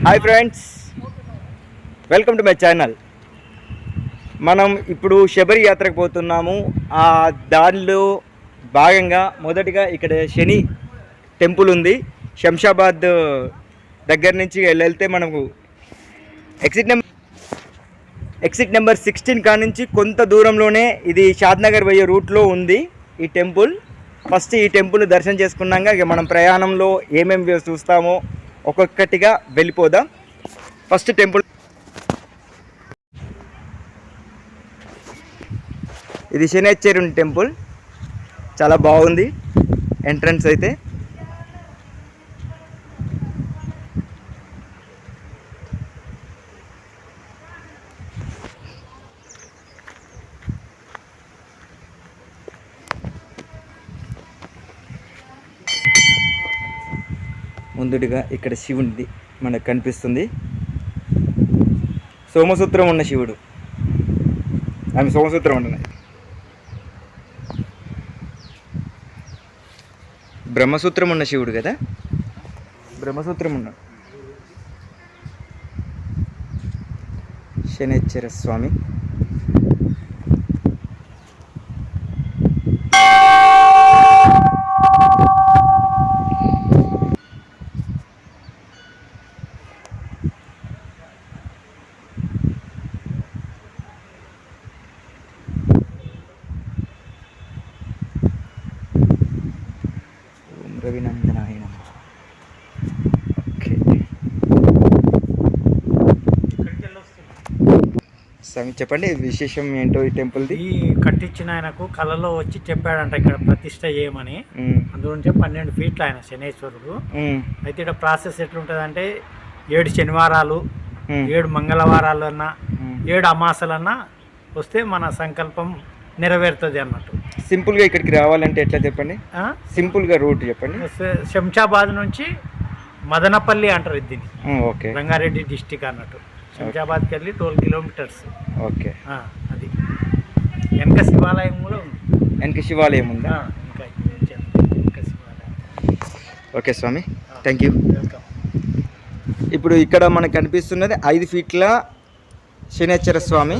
Hi friends, welcome to my channel. మనం ఇప్పుడు శబరి యాత్రకు పోతున్నాము. ఆ దానిలో భాగంగా మొదటిగా ఇక్కడ శని టెంపుల్ ఉంది. శంషాబాద్ దగ్గర నుంచి వెళ్తే మనకు ఎగ్జిట్ నెంబర్ 16 కా నుంచి కొంత దూరంలోనే ఇది షాద్నగర్ పోయే రూట్లో ఉంది ఈ టెంపుల్. ఫస్ట్ ఈ టెంపుల్ దర్శనం చేసుకున్నాక ఇక మనం ప్రయాణంలో ఏమేమి చూస్తామో ఒక్కొక్కటిగా వెళ్ళిపోదాం. ఫస్ట్ టెంపుల్ ఇది శనేశ్వరుని టెంపుల్, చాలా బాగుంది ఎంట్రన్స్ అయితే. ముందుగా ఇక్కడ శివునిది మనకు కనిపిస్తుంది. సోమసూత్రం ఉన్న శివుడు, ఆమె సోమసూత్రం ఉన్నది. బ్రహ్మసూత్రం ఉన్న శివుడు కదా, బ్రహ్మసూత్రం ఉన్నాడు. శనేశ్వర స్వామి. రవినందనాయ నమః. ఓకే స్వామి, చెప్పండి విశేషం ఏంటో ఈ టెంపుల్ది. ఈ కట్టించిన ఆయనకు కళలో వచ్చి చెప్పాడంట ఇక్కడ ప్రతిష్ట చేయమని. అందులోంచి 12 ఫీట్లు ఆయన శనేశ్వరుడు. అయితే ఇక్కడ ప్రాసెస్ ఎట్లుంటుందంటే 7 శనివారాలు, 7 మంగళవారాలు అన్నా, 7 అమాసాలన్నా వస్తే మన సంకల్పం నెరవేరుతుంది అన్నట్టు. సింపుల్గా ఇక్కడికి రావాలంటే ఎట్లా చెప్పండి, సింపుల్గా రూట్ చెప్పండి. శంషాబాద్ నుంచి మదనపల్లి అంటారు దీన్ని. ఓకే, రంగారెడ్డి డిస్టిక్ అన్నట్టు. శంషాబాద్కి వెళ్ళి 12 కిలోమీటర్స్. ఓకే, అది వెనక శివాలయం కూడా ఉంది. వెనక శివాలయం ఉందా? వెనక శివాలయం. ఓకే స్వామి, థ్యాంక్ యూ. ఇప్పుడు ఇక్కడ మనకు కనిపిస్తున్నది 5 ఫీట్ల శనేశ్వర స్వామి.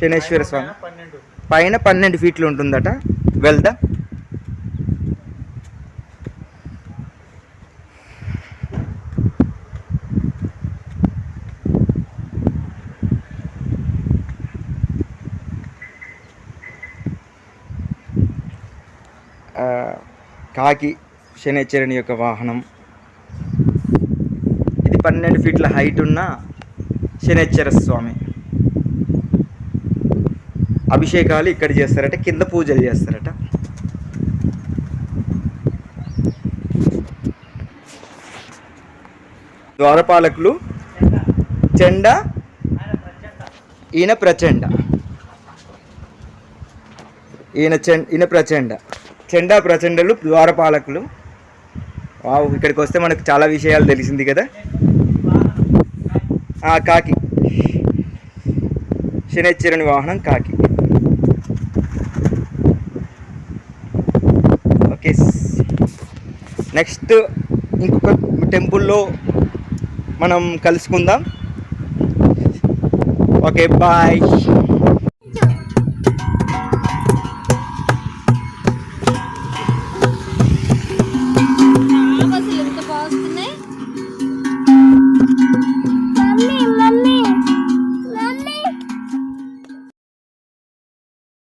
శనేశ్వర స్వామి పైన 12 ఫీట్లు ఉంటుందట. వెళ్దా కాకి శనేశ్వరుని యొక్క వాహనం. ఇది 12 ఫీట్ల హైట్ ఉన్న శనేశ్వర స్వామి. అభిషేకాలు ఇక్కడ చేస్తారట, కింద పూజలు చేస్తారట. ద్వారపాలకులు చెండ, ఈయన ప్రచండ. ఈయన ప్రచండ, చెండా ప్రచండలు ద్వారపాలకులు. వావ్, ఇక్కడికి వస్తే మనకు చాలా విషయాలు తెలిసింది కదా. కాకి శనేశ్వరుని వాహనం కాకి. ఓకే, నెక్స్ట్ ఇంకొక టెంపుల్లో మనం కలుసుకుందాం. Okay, bye.